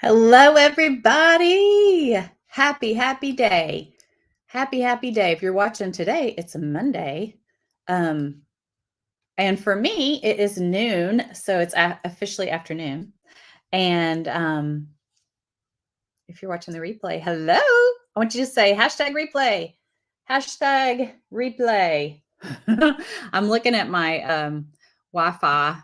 Hello, everybody. Happy day. Happy day. If you're watching today, it's a Monday. Um, and for me, it is noon, so it's officially afternoon. And if you're watching the replay, hello. I want you to say hashtag replay. Hashtag replay. I'm looking at my Wi-Fi.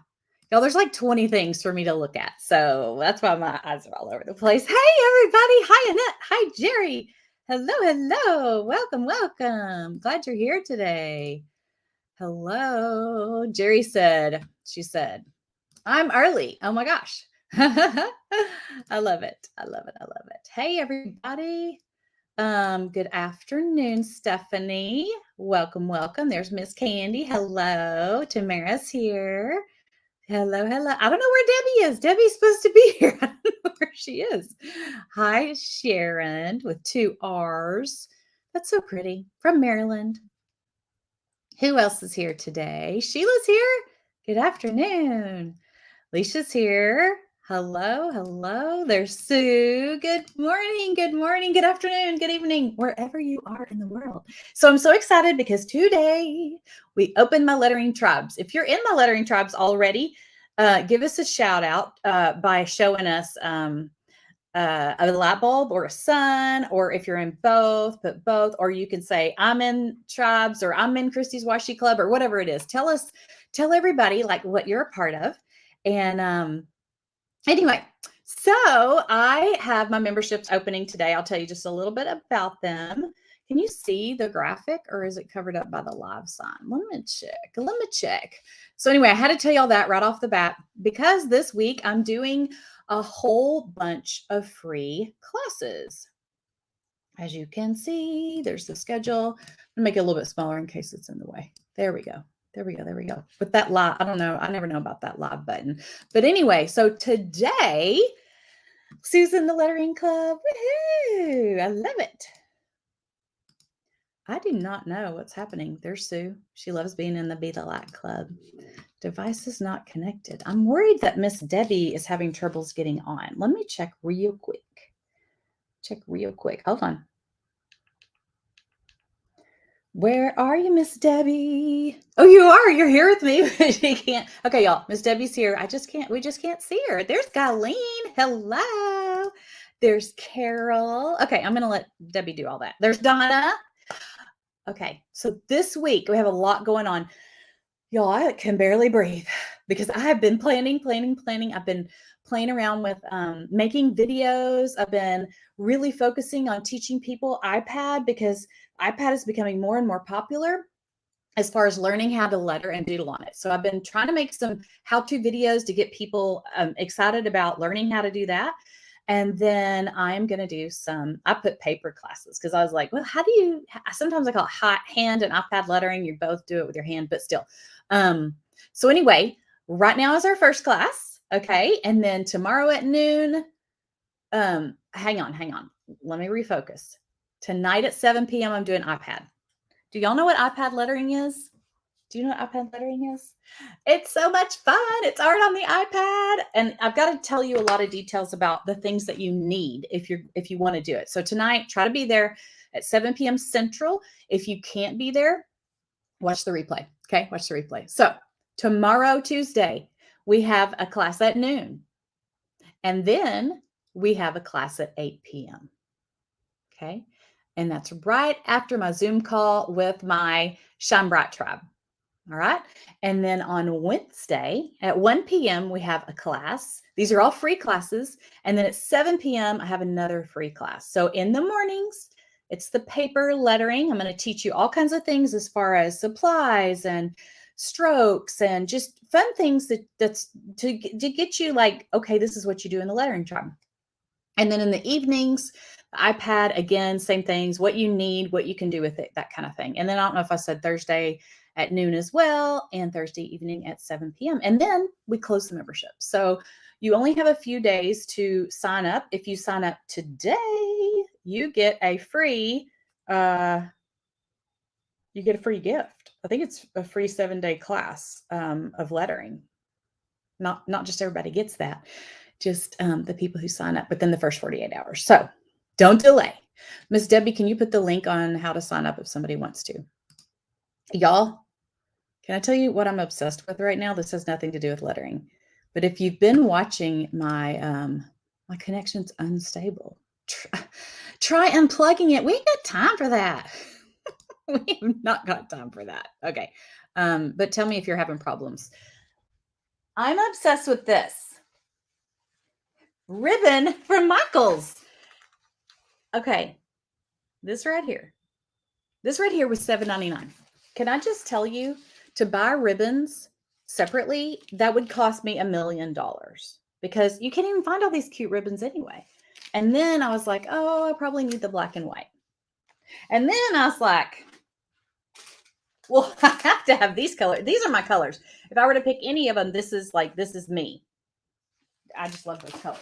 Y'all, there's like 20 things for me to look at. So that's why my eyes are all over the place. Hey, everybody. Hi, Annette. Hi, Jerry. Hello. Welcome. Glad you're here today. Hello. Jerry she said, I'm early. Oh my gosh. I love it. Hey, everybody. Good afternoon, Stephanie. Welcome. There's Miss Candy. Hello. Tamara's here. Hello. I don't know where Debbie is. Debbie's supposed to be here. I don't know where she is. Hi, Sharon with 2 R's. That's so pretty. From Maryland. Who else is here today? Sheila's here. Good afternoon. Alicia's here. Hello. There's Sue. Good morning. Good afternoon. Good evening, wherever you are in the world. So I'm so excited because today we open my lettering tribes. If you're in my lettering tribes already, give us a shout out by showing us a light bulb or a sun, or if you're in both, put both, or you can say I'm in tribes or I'm in Christy's Washi Club or whatever it is. Tell everybody like what you're a part of. And anyway, so I have my memberships opening today. I'll tell you just a little bit about them. Can you see the graphic, or is it covered up by the live sign? Let me check. So anyway, I had to tell y'all that right off the bat because this week I'm doing a whole bunch of free classes. As you can see, there's the schedule. I'll make it a little bit smaller in case it's in the way. There we go. With that live, I don't know. I never know about that live button. But anyway, so today, Susan, the Lettering Club. Woohoo! I love it. I do not know what's happening. There's Sue. She loves being in the Be the Light Club. Device is not connected. I'm worried that Miss Debbie is having troubles getting on. Let me check real quick. Hold on. Where are you, Miss Debbie? Oh, you are. You're here with me. She can't. Okay, y'all. Miss Debbie's here. We just can't see her. There's Colleen. Hello. There's Carol. Okay, I'm going to let Debbie do all that. There's Donna. Okay, so this week we have a lot going on. Y'all, I can barely breathe because I have been planning. I've been playing around with making videos. I've been really focusing on teaching people iPad because iPad is becoming more and more popular as far as learning how to letter and doodle on it. So I've been trying to make some how-to videos to get people excited about learning how to do that. And then I'm going to do I put paper classes because I was like, well, sometimes I call it hand and iPad lettering. You both do it with your hand, but still. So anyway, right now is our first class. Okay. And then tomorrow at noon, hang on. Let me refocus. Tonight at 7 p.m. I'm doing iPad. Do y'all know what iPad lettering is? Do you know what iPad lettering is? It's so much fun. It's art on the iPad. And I've got to tell you a lot of details about the things that you need if you want to do it. So tonight, try to be there at 7 p.m. Central. If you can't be there, watch the replay. Okay, watch the replay. So tomorrow, Tuesday, we have a class at noon. And then we have a class at 8 p.m. Okay. And that's right after my Zoom call with my Shine Bright tribe. All right. And then on Wednesday at 1 p.m., we have a class. These are all free classes. And then at 7 p.m., I have another free class. So in the mornings, it's the paper lettering. I'm going to teach you all kinds of things as far as supplies and strokes and just fun things that's to get you like, okay, this is what you do in the lettering tribe. And then in the evenings, the iPad, again, same things, what you need, what you can do with it, that kind of thing. And then I don't know if I said Thursday at noon as well, and Thursday evening at 7 p.m. And then we close the membership. So you only have a few days to sign up. If you sign up today, you get a free gift. I think it's a free 7-day class of lettering. Not just everybody gets that. just the people who sign up within the first 48 hours. So don't delay. Miss Debbie, can you put the link on how to sign up if somebody wants to? Y'all, can I tell you what I'm obsessed with right now? This has nothing to do with lettering. But if you've been watching my my connection's unstable, try unplugging it. We ain't got time for that. We have not got time for that. Okay. But tell me if you're having problems. I'm obsessed with this ribbon from Michaels. Okay. This right here. This right here was $7.99. Can I just tell you, to buy ribbons separately, that would cost me $1 million because you can't even find all these cute ribbons anyway. And then I was like, oh, I probably need the black and white. And then I was like, well, I have to have these colors. These are my colors. If I were to pick any of them, this is me. I just love those colors.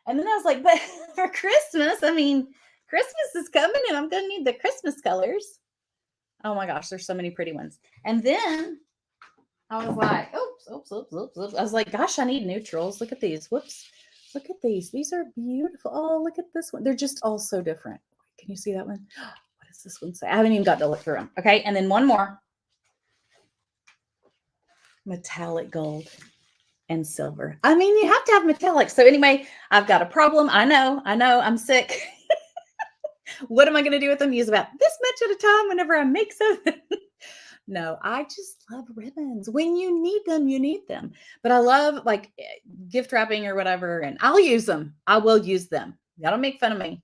And then I was like, but for Christmas, I mean, Christmas is coming and I'm going to need the Christmas colors. Oh my gosh, there's so many pretty ones. And then I was like, oops. I was like, gosh, I need neutrals. Look at these. Whoops. Look at these. These are beautiful. Oh, look at this one. They're just all so different. Can you see that one? What does this one say? I haven't even got to look through them. Okay. And then one more. Metallic gold and silver. I mean, you have to have metallic. So anyway, I've got a problem. I know. I'm sick. What am I going to do with them? Use about this much at a time whenever I make something. No, I just love ribbons. When you need them, you need them. But I love like gift wrapping or whatever, and I'll use them. I will use them. Y'all don't make fun of me.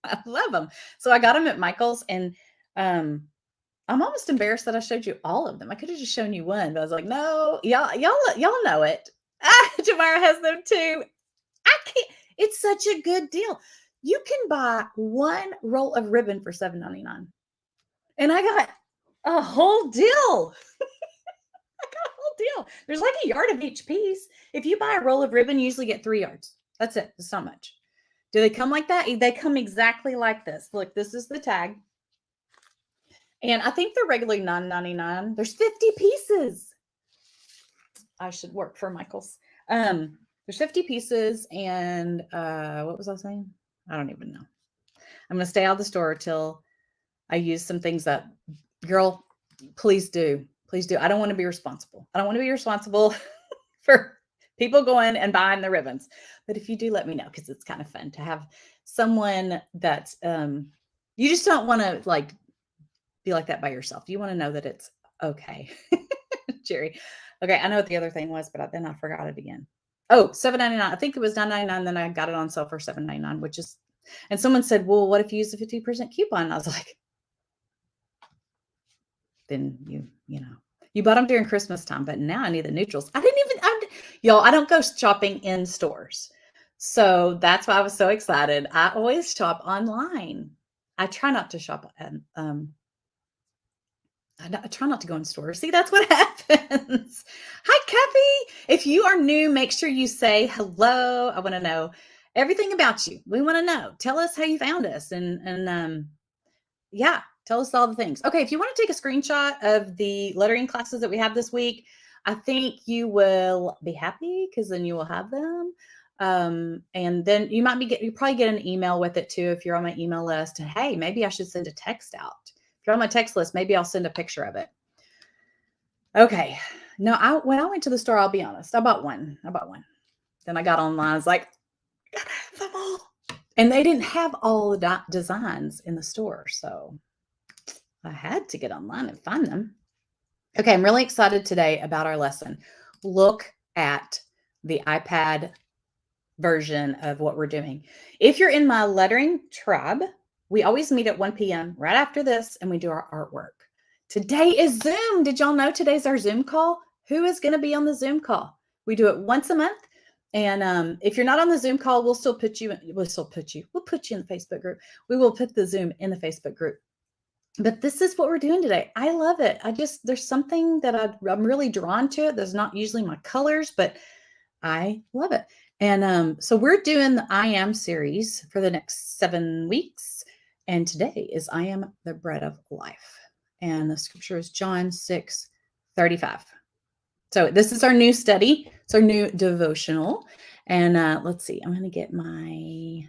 I love them. So I got them at Michael's, and I'm almost embarrassed that I showed you all of them. I could have just shown you one, but I was like, no, y'all know it. Tamara has them too. I can't. It's such a good deal. You can buy one roll of ribbon for $7.99. And I got a whole deal. I got a whole deal. There's like a yard of each piece. If you buy a roll of ribbon, you usually get 3 yards. That's it. It's not much. Do they come like that? They come exactly like this. Look, this is the tag. And I think they're regularly $9.99. There's 50 pieces. I should work for Michael's. There's 50 pieces. And what was I saying? I don't even know. I'm going to stay out of the store till I use some things that, girl, please do. Please do. I don't want to be responsible. I don't want to be responsible for people going and buying the ribbons. But if you do, let me know, because it's kind of fun to have someone that you just don't want to like be like that by yourself. You want to know that it's okay. Jerry. Okay, I know what the other thing was, but then I forgot it again. Oh, $7.99. I think it was $9.99. Then I got it on sale for $7.99, which is, and someone said, well, what if you use a 50% coupon? And I was like, then you bought them during Christmas time, but now I need the neutrals. Y'all, I don't go shopping in stores. So that's why I was so excited. I always shop online. I try not to shop. I try not to go in stores. See, that's what happens. Hi, Kathy. If you are new, make sure you say hello. I want to know everything about you. We want to know. Tell us how you found us. And yeah, tell us all the things. Okay, if you want to take a screenshot of the lettering classes that we have this week, I think you will be happy because then you will have them. And then you probably get an email with it too if you're on my email list. And hey, maybe I should send a text out. If you're on my text list, maybe I'll send a picture of it. Okay. No, when I went to the store, I'll be honest, I bought one. Then I got online. I was like, I gotta have them all. And they didn't have all the designs in the store. So I had to get online and find them. Okay, I'm really excited today about our lesson. Look at the iPad version of what we're doing. If you're in my lettering tribe, we always meet at 1 p.m. right after this, and we do our artwork. Today is Zoom. Did y'all know today's our Zoom call? Who is going to be on the Zoom call? We do it once a month. And if you're not on the Zoom call, we'll put you in the Facebook group. We will put the Zoom in the Facebook group. But this is what we're doing today. I love it. There's something that I'm really drawn to it. There's not usually my colors, but I love it. And so we're doing the I Am series for the next 7 weeks. And today is I am the bread of life. And the scripture is John 6:35. So this is our new study. It's our new devotional. And let's see, I'm going to get my.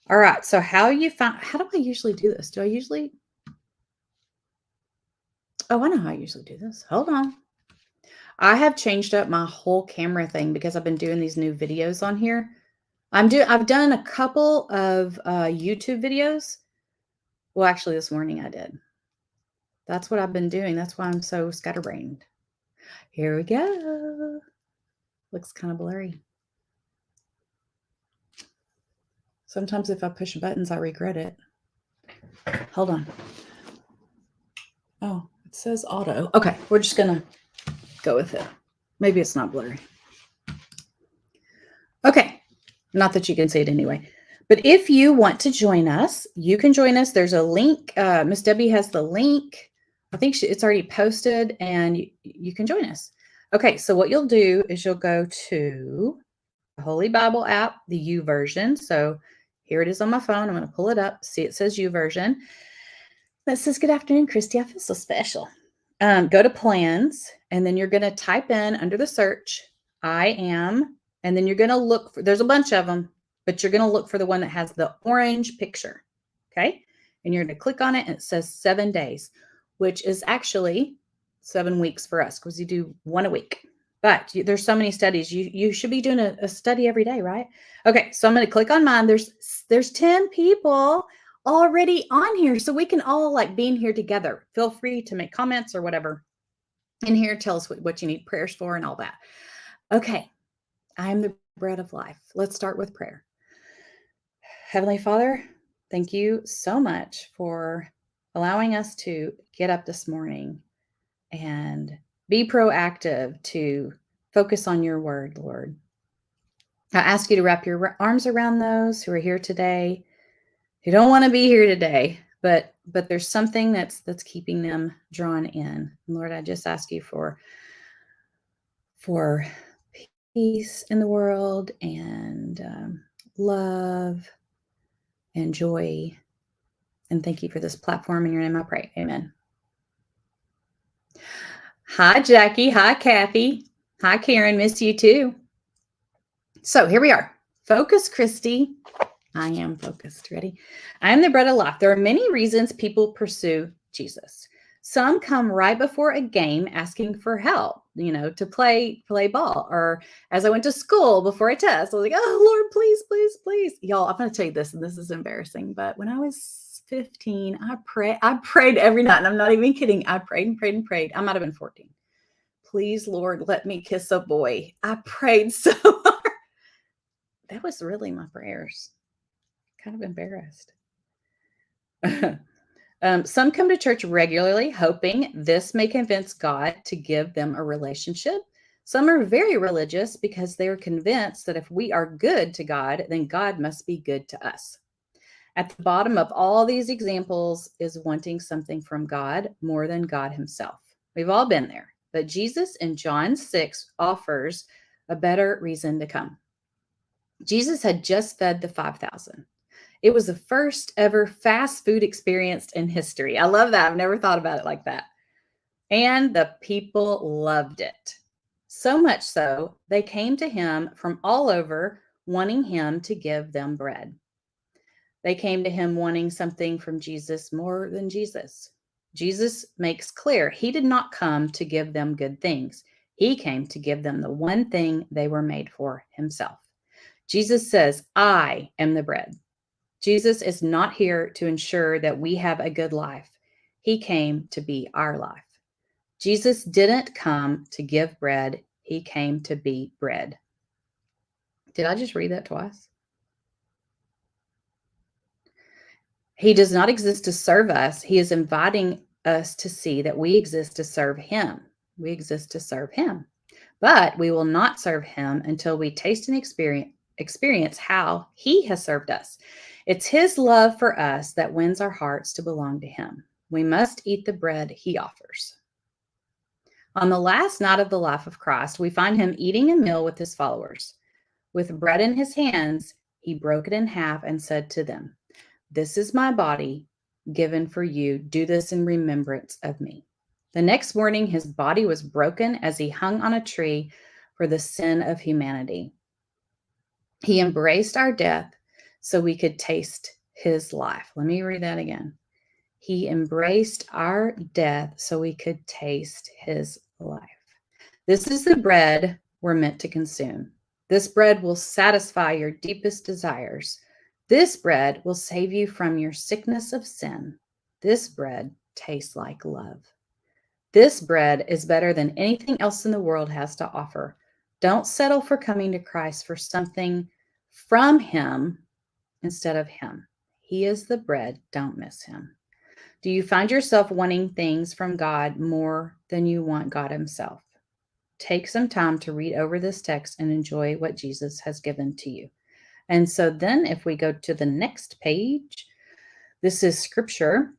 All right. So how do I usually do this? Oh, I know how I usually do this. Hold on. I have changed up my whole camera thing because I've been doing these new videos on here. I've done a couple of YouTube videos. Well, actually this morning I did. That's what I've been doing. That's why I'm so scatterbrained. Here we go. Looks kind of blurry. Sometimes if I push buttons, I regret it. Hold on. Oh, it says auto. Okay, we're just going to go with it. Maybe it's not blurry. Okay, not that you can see it anyway. But if you want to join us, you can join us. There's a link. Miss Debbie has the link. I think it's already posted, and you can join us. Okay, so what you'll do is you'll go to the Holy Bible app, the U version. So here it is on my phone. I'm going to pull it up. See, it says U version. That says, "Good afternoon, Christy. I feel so special." Go to plans, and then you're going to type in under the search, "I am," and then you're going to look for, there's a bunch of them, but you're going to look for the one that has the orange picture. Okay. And you're going to click on it, and it says 7 days, which is actually 7 weeks for us because you do one a week. But there's so many studies. You should be doing a study every day, right? Okay. So I'm going to click on mine. There's 10 people already on here, so we can all like be in here together. Feel free to make comments or whatever in here. Tell us what you need prayers for and all that. Okay. I am the bread of life. Let's start with prayer. Heavenly Father, thank you so much for allowing us to get up this morning and be proactive to focus on your word, Lord. I ask you to wrap your arms around those who are here today, who don't want to be here today, but there's something that's keeping them drawn in. Lord, I just ask you for peace in the world and love and joy. And thank you for this platform. In your name I pray. Amen. Hi, Jackie. Hi, Kathy. Hi, Karen. Miss you too. So here we are. Focus, Christy. I am focused. Ready? I am the bread of life. There are many reasons people pursue Jesus. Some come right before a game asking for help, to play ball. Or as I went to school before a test, I was like, "Oh, Lord, please, please, please." Y'all, I'm going to tell you this, and this is embarrassing, but when I was 15, I prayed every night, and I'm not even kidding. I prayed and prayed and prayed. I might have been 14. "Please, Lord, let me kiss a boy." I prayed so hard. That was really my prayers. Kind of embarrassed. Some come to church regularly, hoping this may convince God to give them a relationship. Some are very religious because they are convinced that if we are good to God, then God must be good to us. At the bottom of all these examples is wanting something from God more than God himself. We've all been there, but Jesus in John 6 offers a better reason to come. Jesus had just fed the 5,000. It was the first ever fast food experience in history. I love that. I've never thought about it like that. And the people loved it. So much so, they came to him from all over, wanting him to give them bread. They came to him wanting something from Jesus more than Jesus. Jesus makes clear he did not come to give them good things. He came to give them the one thing they were made for, himself. Jesus says, "I am the bread." Jesus is not here to ensure that we have a good life. He came to be our life. Jesus didn't come to give bread. He came to be bread. Did I just read that twice? He does not exist to serve us. He is inviting us to see that we exist to serve him. We exist to serve him. But we will not serve him until we taste and experience how he has served us. It's his love for us that wins our hearts to belong to him. We must eat the bread he offers. On the last night of the life of Christ, we find him eating a meal with his followers. With bread in his hands, he broke it in half and said to them, "This is my body given for you. Do this in remembrance of me." The next morning, his body was broken as he hung on a tree for the sin of humanity. He embraced our death so we could taste his life. Let me read that again. He embraced our death so we could taste his life. This is the bread we're meant to consume. This bread will satisfy your deepest desires. This bread will save you from your sickness of sin. This bread tastes like love. This bread is better than anything else in the world has to offer. Don't settle for coming to Christ for something from him instead of him. He is the bread. Don't miss him. Do you find yourself wanting things from God more than you want God himself? Take some time to read over this text and enjoy what Jesus has given to you. And so then if we go to the next page, this is scripture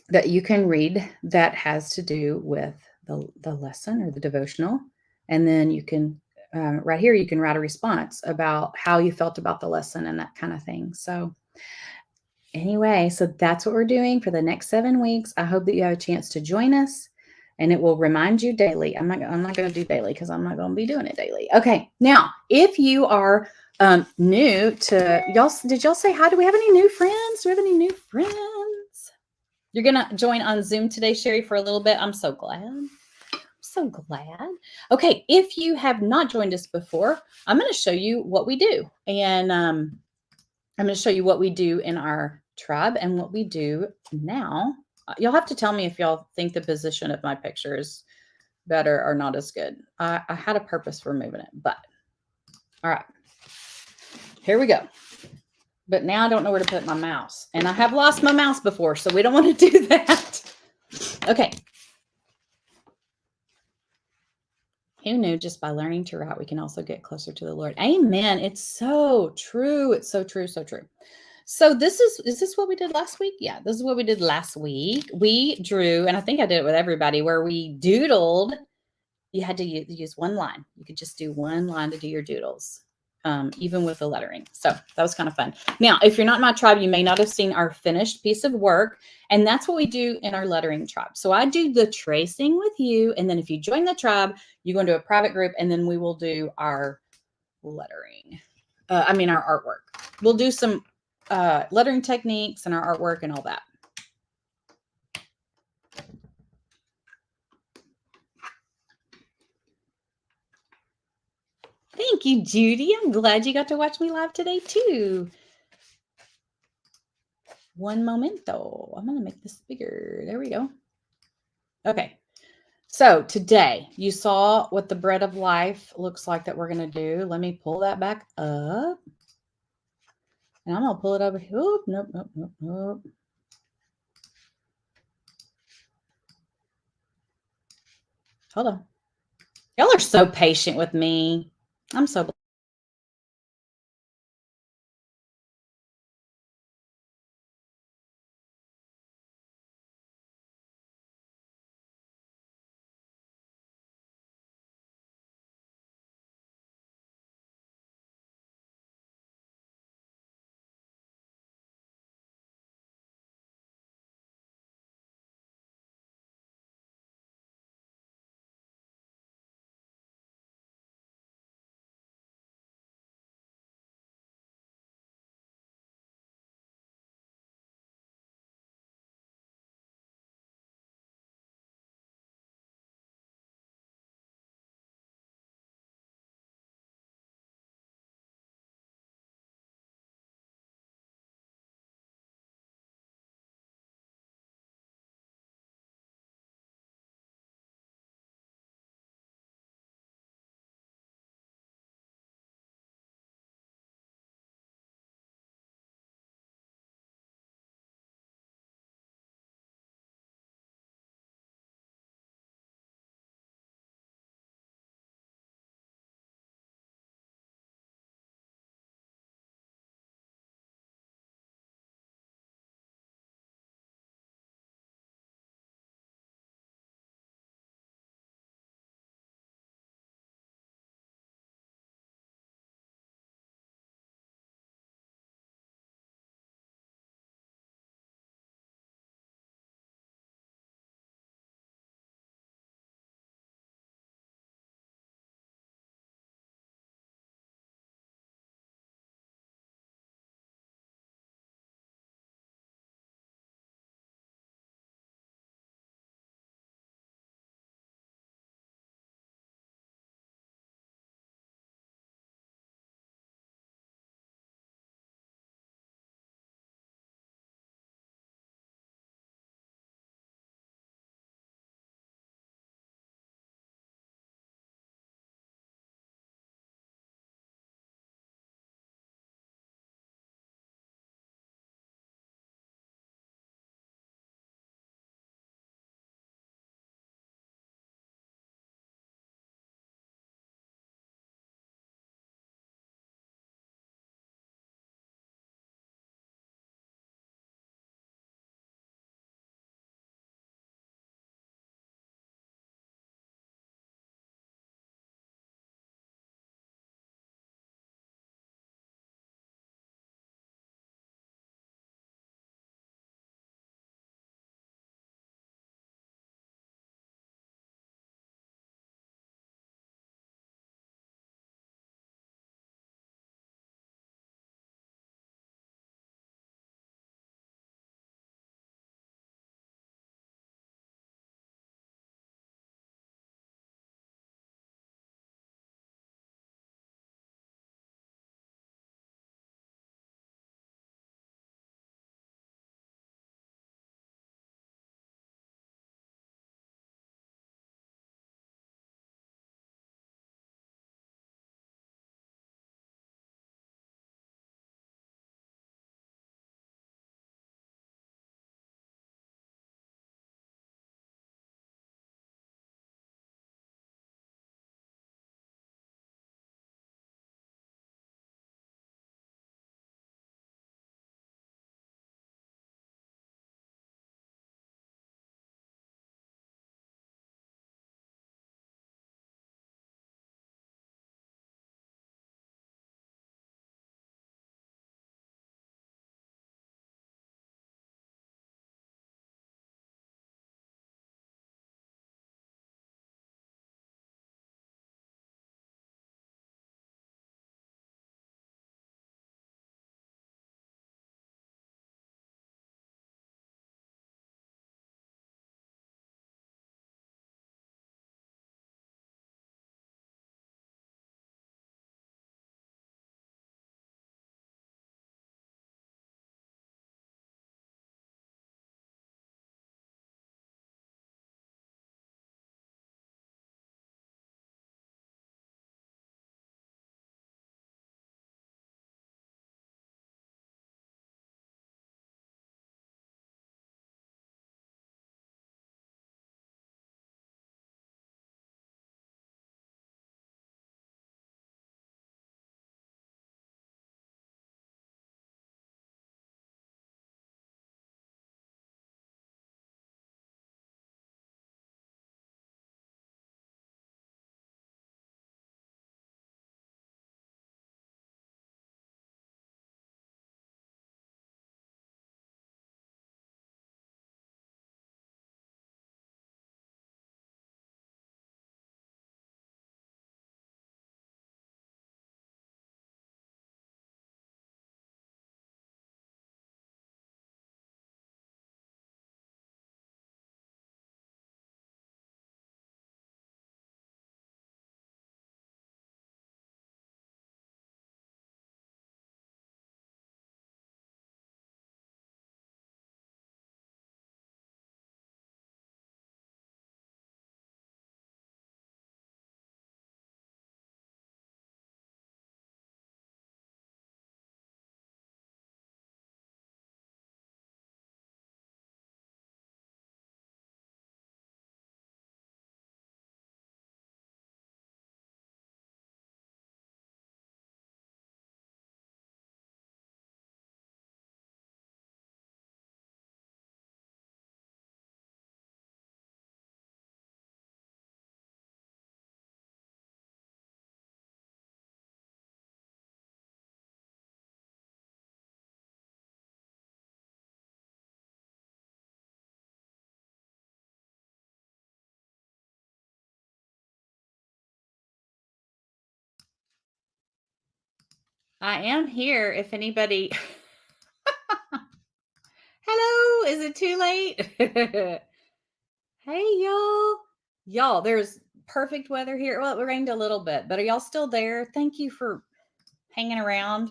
that you can read that has to do with the lesson or the devotional. And then you can, right here, you can write a response about how you felt about the lesson and that kind of thing. So anyway, so that's what we're doing for the next 7 weeks. I hope that you have a chance to join us, and it will remind you daily. I'm not going to do daily because I'm not going to be doing it daily. Okay. Now, if you are new to y'all, did y'all say hi? Do we have any new friends? Do we have any new friends? You're going to join on Zoom today, Sherry, for a little bit. I'm so glad. So glad. Okay, if you have not joined us before, I'm going to show you what we do. And I'm going to show you what we do in our tribe and what we do now. You'll have to tell me if y'all think the position of my picture is better or not as good. I had a purpose for moving it, but all right, here we go. But now I don't know where to put my mouse, and I have lost my mouse before, so we don't want to do that. Okay. Who knew just by learning to write, we can also get closer to the Lord? Amen. It's so true. It's so true. So true. So is this what we did last week? Yeah, this is what we did last week. We drew, and I think I did it with everybody, where we doodled. You had to use one line. You could just do one line to do your doodles, even with the lettering. So that was kind of fun. Now, if you're not in my tribe, you may not have seen our finished piece of work, and that's what we do in our lettering tribe. So I do the tracing with you, and then if you join the tribe, you go into a private group, and then we will do our lettering. Our artwork. We'll do some lettering techniques and our artwork and all that. Thank you, Judy. I'm glad you got to watch me live today too. One momento. I'm going to make this bigger. There we go. Okay. So today you saw what the bread of life looks like that we're going to do. Let me pull that back up. And I'm going to pull it over here. Oop, nope, nope, nope, nope. Hold on. Y'all are so patient with me. I'm so I am here if anybody. Hello, is it too late? Hey, y'all. Y'all, there's perfect weather here. Well, it rained a little bit, but are y'all still there? Thank you for hanging around.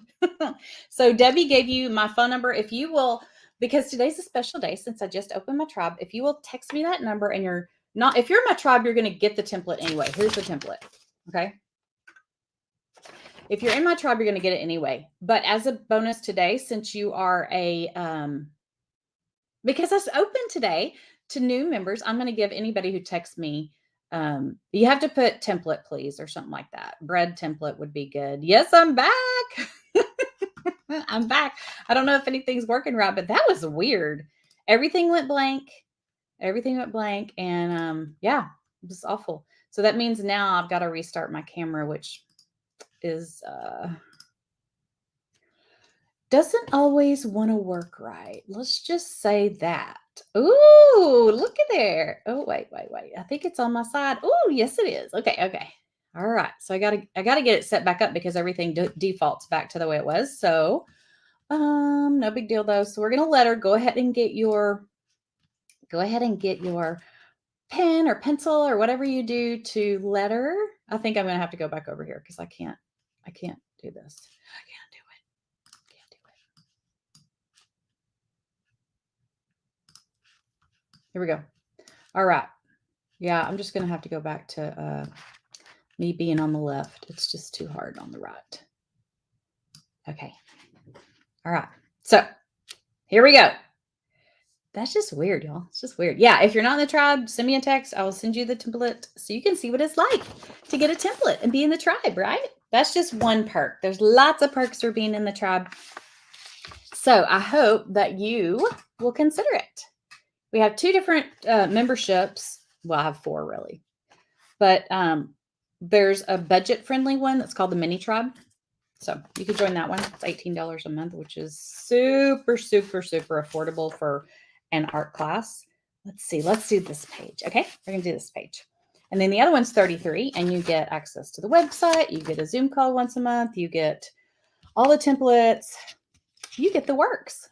So Debbie gave you my phone number. If you will, because today's a special day since I just opened my tribe, if you will text me that number and you're not, if you're in my tribe, you're going to get the template anyway. Here's the template. Okay. If you're in my tribe, you're going to get it anyway. But as a bonus today, since you are because it's open today to new members, I'm going to give anybody who texts me, you have to put template, please, or something like that. Bread template would be good. Yes, I'm back. I'm back. I don't know if anything's working right, but that was weird. Everything went blank. And yeah, it was awful. So that means now I've got to restart my camera, which is doesn't always want to work right. Let's just say that. Ooh, look at there. Oh, wait. I think it's on my side. Oh, yes, it is. Okay. All right. So I gotta get it set back up because everything defaults back to the way it was. So no big deal though. So we're gonna let her go ahead and get your pen or pencil or whatever you do to letter. I think I'm gonna have to go back over here because I can't do this. I can't do it. Here we go. All right. Yeah, I'm just gonna have to go back to me being on the left. It's just too hard on the right. Okay. All right. So here we go. That's just weird, y'all. It's just weird. Yeah, if you're not in the tribe, send me a text. I will send you the template so you can see what it's like to get a template and be in the tribe, right? That's just one perk. There's lots of perks for being in the tribe. So I hope that you will consider it. We have 2 different memberships. Well, I have 4 really. But there's a budget-friendly one that's called the Mini Tribe. So you could join that one. It's $18 a month, which is super, super, super affordable for an art class. Let's see. Let's do this page. Okay, we're going to do this page. And then the other one's $33, and you get access to the website. You get a Zoom call once a month. You get all the templates. You get the works.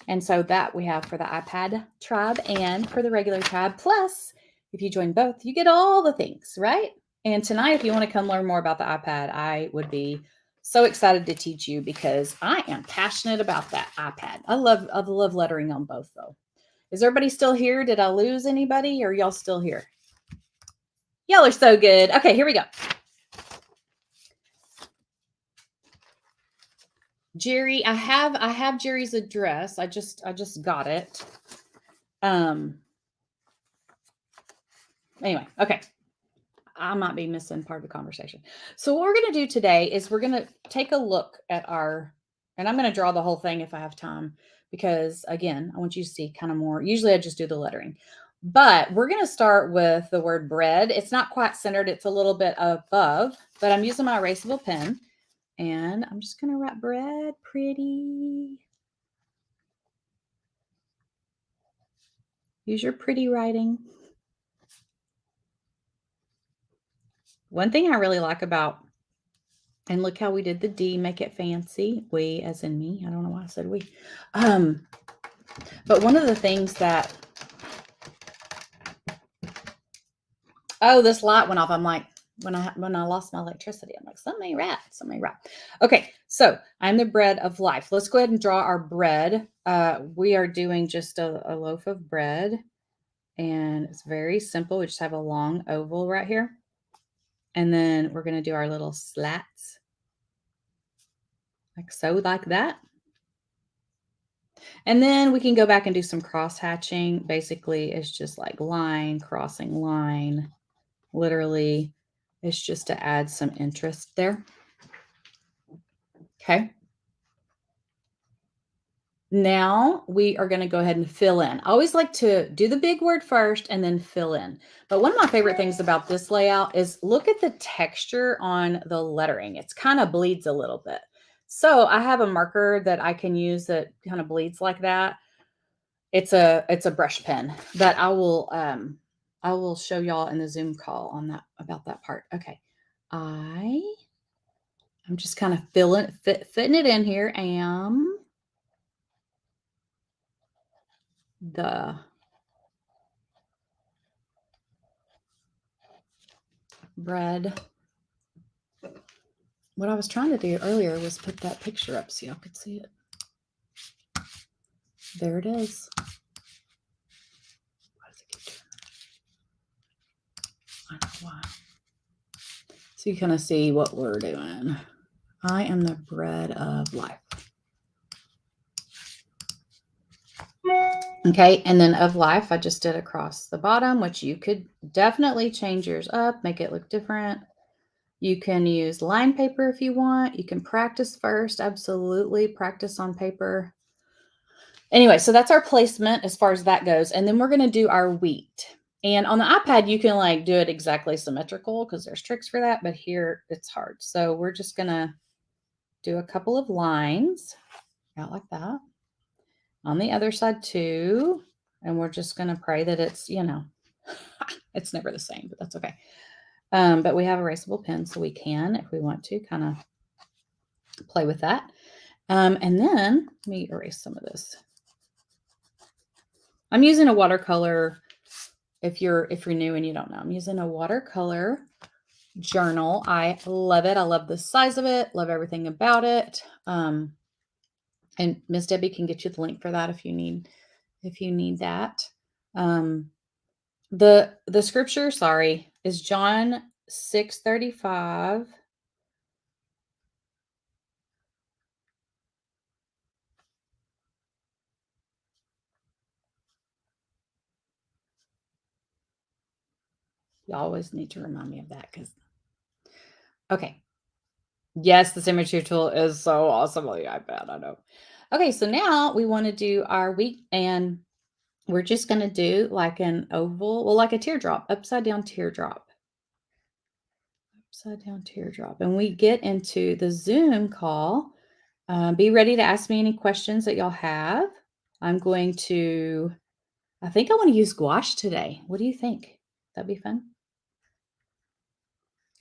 And so that we have for the iPad tribe and for the regular tribe. Plus, if you join both, you get all the things, right? And tonight, if you want to come learn more about the iPad, I would be so excited to teach you because I am passionate about that iPad. I love lettering on both though. Is everybody still here? Did I lose anybody or y'all still here? Y'all are so good. Okay, here we go. Jerry, I have Jerry's address. I just got it. Anyway, okay. I might be missing part of the conversation. So what we're going to do today is we're going to take a look at and I'm going to draw the whole thing if I have time, because again, I want you to see kind of more. Usually I just do the lettering, but we're going to start with the word bread. It's not quite centered. It's a little bit above, but I'm using my erasable pen and I'm just going to write bread pretty. Use your pretty writing. One thing I really like about, and look how we did the D, make it fancy. We, as in me. I don't know why I said we. But one of the things that, this light went off. I'm like, when I lost my electricity, I'm like, something ain't right. Okay, so I'm the bread of life. Let's go ahead and draw our bread. We are doing just a loaf of bread, and it's very simple. We just have a long oval right here. And then we're going to do our little slats. Like so, like that. And then we can go back and do some cross hatching. Basically, it's just like line, crossing line. Literally, it's just to add some interest there. Okay. Now we are going to go ahead and fill in. I always like to do the big word first and then fill in. But one of my favorite things about this layout is look at the texture on the lettering. It's kind of bleeds a little bit. So I have a marker that I can use that kind of bleeds like that. It's a brush pen, but I will show y'all in the Zoom call on that, about that part. Okay. I'm just kind of fitting it in here. The bread. What I was trying to do earlier was put that picture up so y'all could see it. There it is. Why does it keep doing that? I don't know why. So you kind of see what we're doing. I am the bread of life. Okay, and then of life, I just did across the bottom, which you could definitely change yours up, make it look different. You can use line paper if you want. You can practice first. Absolutely practice on paper. Anyway, so that's our placement as far as that goes. And then we're going to do our wheat. And on the iPad, you can like do it exactly symmetrical because there's tricks for that. But here it's hard. So we're just going to do a couple of lines out like that. On the other side too. And we're just going to pray that it's, it's never the same, but that's okay. But we have erasable pens, so we can, if we want to, kind of play with that. And then let me erase some of this. I'm using a watercolor. If you're new and you don't know, I'm using a watercolor journal. I love it. I love the size of it. Love everything about it. And Miss Debbie can get you the link for that if you need that. The scripture, sorry, is John 6:35. You always need to remind me of that because, okay. Yes, the signature tool is so awesome on the iPad. I know. Okay, so now we want to do our wheat, and we're just going to do like an oval, well, like a teardrop, upside down teardrop. Upside down teardrop. And we get into the Zoom call. Be ready to ask me any questions that y'all have. I'm going to, I think I want to use gouache today. What do you think? That'd be fun.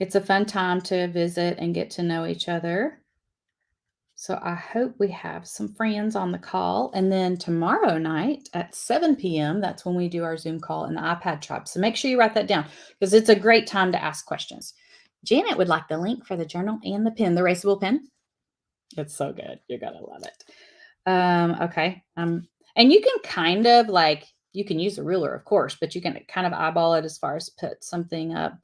It's a fun time to visit and get to know each other. So I hope we have some friends on the call. And then tomorrow night at 7 p.m., that's when we do our Zoom call in the iPad tribe. So make sure you write that down because it's a great time to ask questions. Janet would like the link for the journal and the pen, the erasable pen. It's so good. You're going to love it. Okay. And you can kind of like, you can use a ruler, of course, but you can kind of eyeball it as far as put something up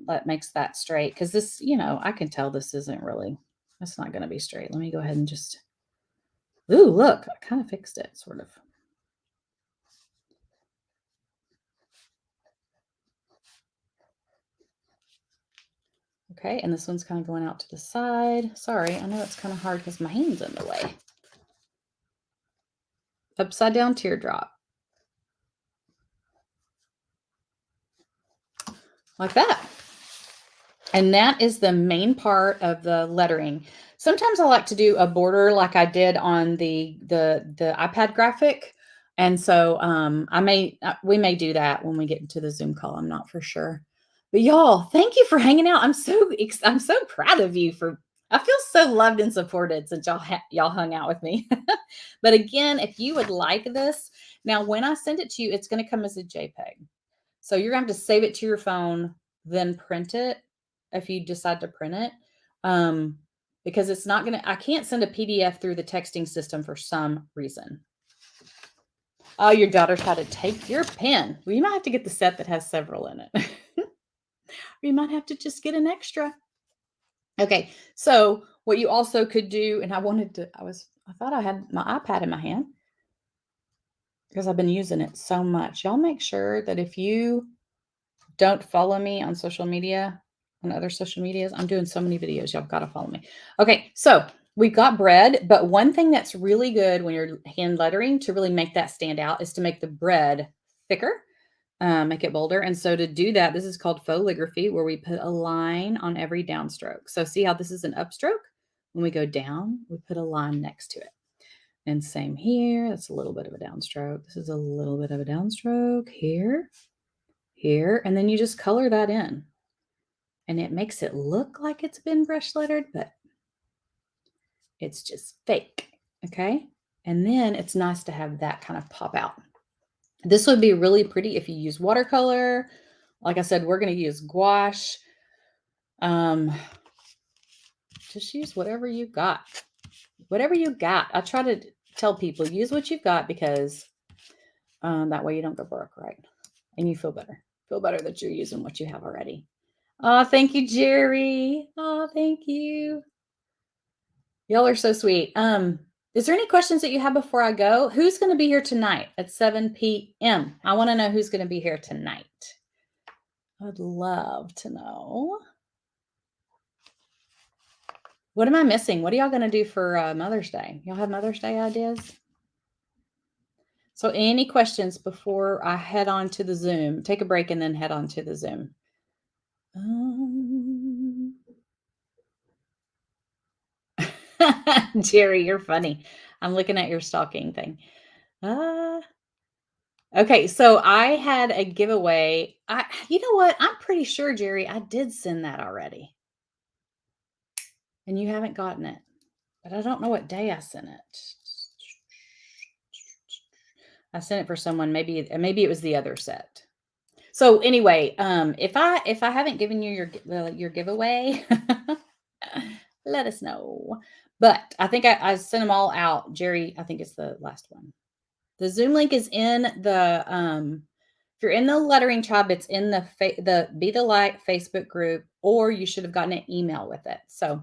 that makes that straight. Because this, I can tell this isn't really, it's not going to be straight. Let me go ahead and just, ooh, look, I kind of fixed it, sort of. Okay, and this one's kind of going out to the side. Sorry, I know it's kind of hard because my hand's in the way. Upside down teardrop. Like that. And that is the main part of the lettering. Sometimes I like to do a border like I did on the iPad graphic. And so we may do that when we get into the Zoom call. I'm not for sure. But y'all, thank you for hanging out. I'm so proud of you I feel so loved and supported since y'all hung out with me. But again, if you would like this, now when I send it to you, it's going to come as a JPEG. So you're going to have to save it to your phone, then print it if you decide to print it. Because it's not going to, I can't send a PDF through the texting system for some reason. Oh, your daughter's had to take your pen. Well, you might have to get the set that has several in it. Or you might have to just get an extra. Okay, so what you also could do, and I thought I had my iPad in my hand because I've been using it so much. Y'all make sure that if you don't follow me on social media, on other social medias, I'm doing so many videos. Y'all got to follow me. Okay, so we've got bread, but one thing that's really good when you're hand lettering to really make that stand out is to make the bread thicker, make it bolder. And so to do that, this is called foligraphy, where we put a line on every downstroke. So see how this is an upstroke? When we go down, we put a line next to it. And same here. That's a little bit of a downstroke. This is a little bit of a downstroke here, and then you just color that in. and it makes it look like it's been brush lettered, but it's just fake. Okay. And then it's nice to have that kind of pop out. This would be really pretty if you use watercolor. Like I said, we're going to use gouache. Just use whatever you got. Whatever you got. I try to tell people, use what you've got, because that way you don't go broke, right? And you feel better. Feel better that you're using what you have already. Oh, thank you, Jerry. Oh, thank you. Y'all are so sweet. Is there any questions that you have before I go? Who's going to be here tonight at 7 p.m.? I want to know who's going to be here tonight. I'd love to know. What am I missing? What are y'all going to do for Mother's Day? Y'all have Mother's Day ideas? So any questions before I head on to the Zoom? Take a break and then head on to the Zoom. Jerry, you're funny. I'm looking at your stalking thing. Okay, so I had a giveaway. You know what? I'm pretty sure, Jerry, I did send that already. And you haven't gotten it. But I don't know what day I sent it. I sent it for someone. Maybe it was the other set. So anyway, if I haven't given you your giveaway, let us know. But I think I sent them all out. Jerry, I think it's the last one. The Zoom link is in the if you're in the lettering tribe, it's in the Be the Light Facebook group, or you should have gotten an email with it. So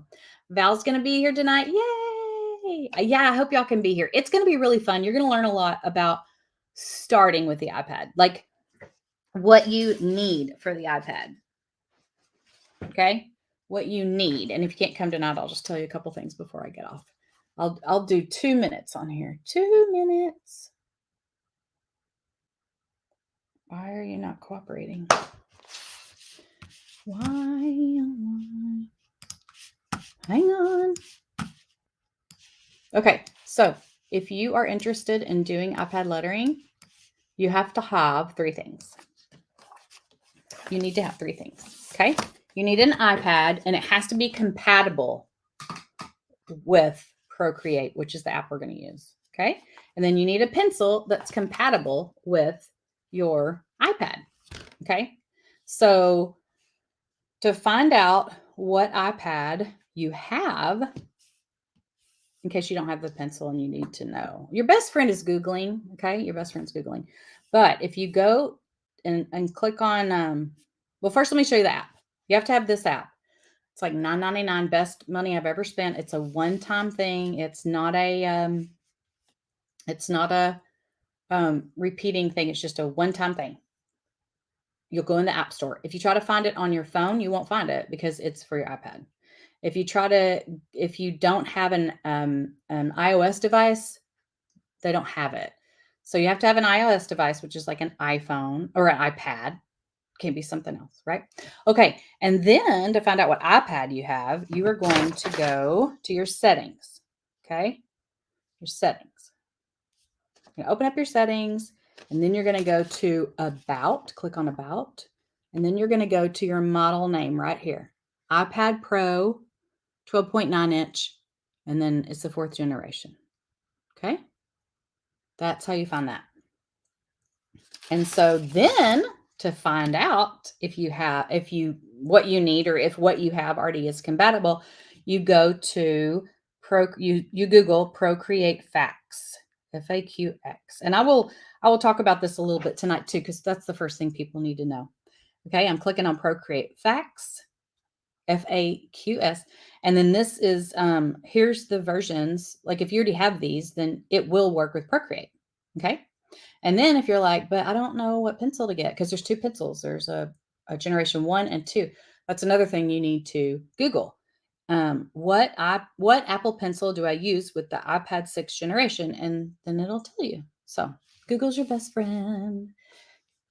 Val's going to be here tonight. Yay! Yeah, I hope y'all can be here. It's going to be really fun. You're going to learn a lot about starting with the iPad, like what you need for the iPad. Okay? What you need. And if you can't come tonight, I'll just tell you a couple things before I get off. I'll do 2 minutes on here. 2 minutes. Why are you not cooperating? Why? Hang on. Okay, so if you are interested in doing iPad lettering, you have to have 3 things. You need to have 3 things, okay? You need an iPad, and it has to be compatible with Procreate, which is the app we're going to use, okay? And then you need a pencil that's compatible with your iPad, okay? So to find out what iPad you have, in case you don't have the pencil and you need to know, your best friend is Googling, okay? Your best friend's Googling. But if you go and click on, well, first let me show you the app. You have to have this app. It's like $9.99, best money I've ever spent. It's a one-time thing. It's not a repeating thing. It's just a one-time thing. You'll go in the App Store. If you try to find it on your phone, you won't find it because it's for your iPad. If you don't have an iOS device, they don't have it. So you have to have an iOS device, which is like an iPhone or an iPad. Can't be something else, right? Okay. And then to find out what iPad you have, you are going to go to your settings. Okay. Your settings. You're going to open up your settings, and then you're going to go to About, click on About, and then you're going to go to your model name right here. iPad Pro, 12.9 inch, and then it's the 4th generation. Okay. That's how you find that. And so then to find out what you need, or if what you have already is compatible, you go to you Google Procreate Facts, FAQX. And I will talk about this a little bit tonight too, because that's the first thing people need to know. Okay, I'm clicking on Procreate Facts, FAQS. And then this is here's the versions. Like if you already have these, then it will work with Procreate. Okay. And then if you're like, but I don't know what pencil to get, because there's 2 pencils. There's a generation 1 and 2. That's another thing you need to Google. What Apple Pencil do I use with the iPad 6th generation? And then it'll tell you. So Google's your best friend.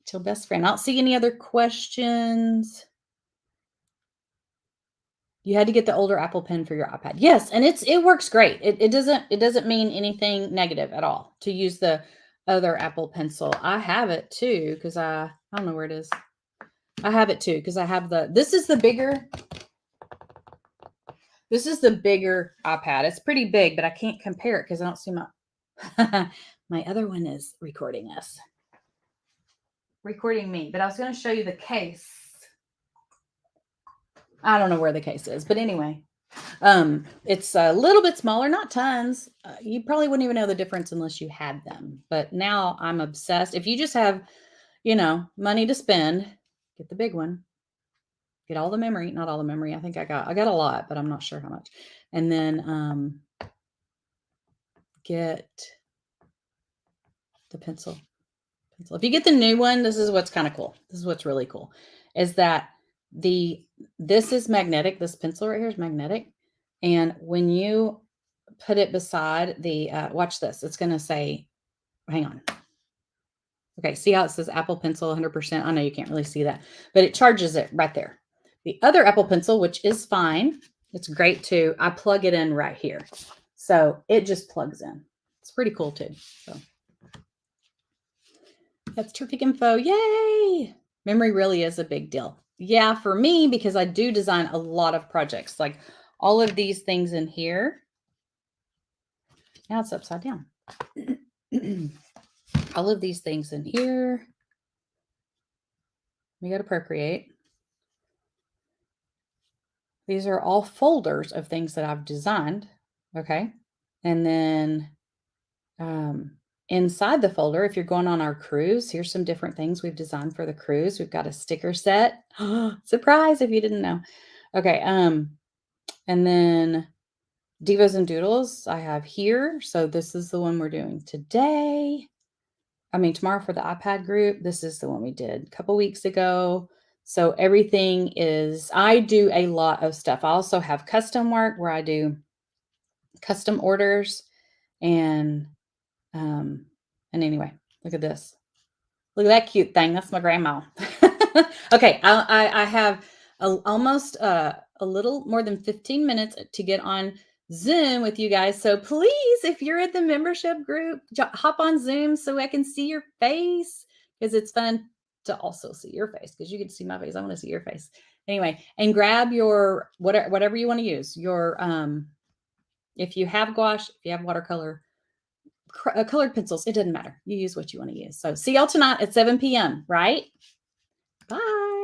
It's your best friend. I don't see any other questions. You had to get the older Apple Pen for your iPad. Yes, and it works great. It doesn't mean anything negative at all to use the other Apple Pencil. I have it too, because I don't know where it is. I have it too, because I have this is the bigger iPad. It's pretty big, but I can't compare it because I don't see my other one is recording us. Recording me, but I was going to show you the case. I don't know where the case is, but anyway, it's a little bit smaller, not tons. You probably wouldn't even know the difference unless you had them. But now I'm obsessed. If you just have, money to spend, get the big one. Get all the memory, not all the memory. I think I got a lot, but I'm not sure how much. And then get the pencil. If you get the new one, this is what's kind of cool. This is what's really cool, is that this is magnetic. This pencil right here is magnetic. And when you put it beside the, watch this, it's going to say, hang on. Okay. See how it says Apple Pencil 100%? I know you can't really see that, but it charges it right there. The other Apple Pencil, which is fine. It's great too. I plug it in right here. So it just plugs in. It's pretty cool too. So that's terrific info. Yay. Memory really is a big deal. Yeah, for me, because I do design a lot of projects, like all of these things in here. Now it's upside down. All of these things in here. We got to Procreate. These are all folders of things that I've designed. Okay. And then inside the folder, if you're going on our cruise, here's some different things we've designed for the cruise. We've got a sticker set. Surprise if you didn't know. Okay. And then Devos and Doodles I have here. So this is the one we're doing today. Tomorrow for the iPad group. This is the one we did a couple weeks ago. So everything is, I do a lot of stuff. I also have custom work where I do custom orders and anyway, look at this. Look at that cute thing. That's my grandma. Okay. I have almost a little more than 15 minutes to get on Zoom with you guys. So please, if you're at the membership group, hop on Zoom so I can see your face, because it's fun to also see your face, because you get to see my face. I want to see your face. Anyway, and grab your whatever you want to use. Your if you have gouache, if you have watercolor, colored pencils, it doesn't matter. You use what you want to use. So see y'all tonight at 7 p.m. right? Bye.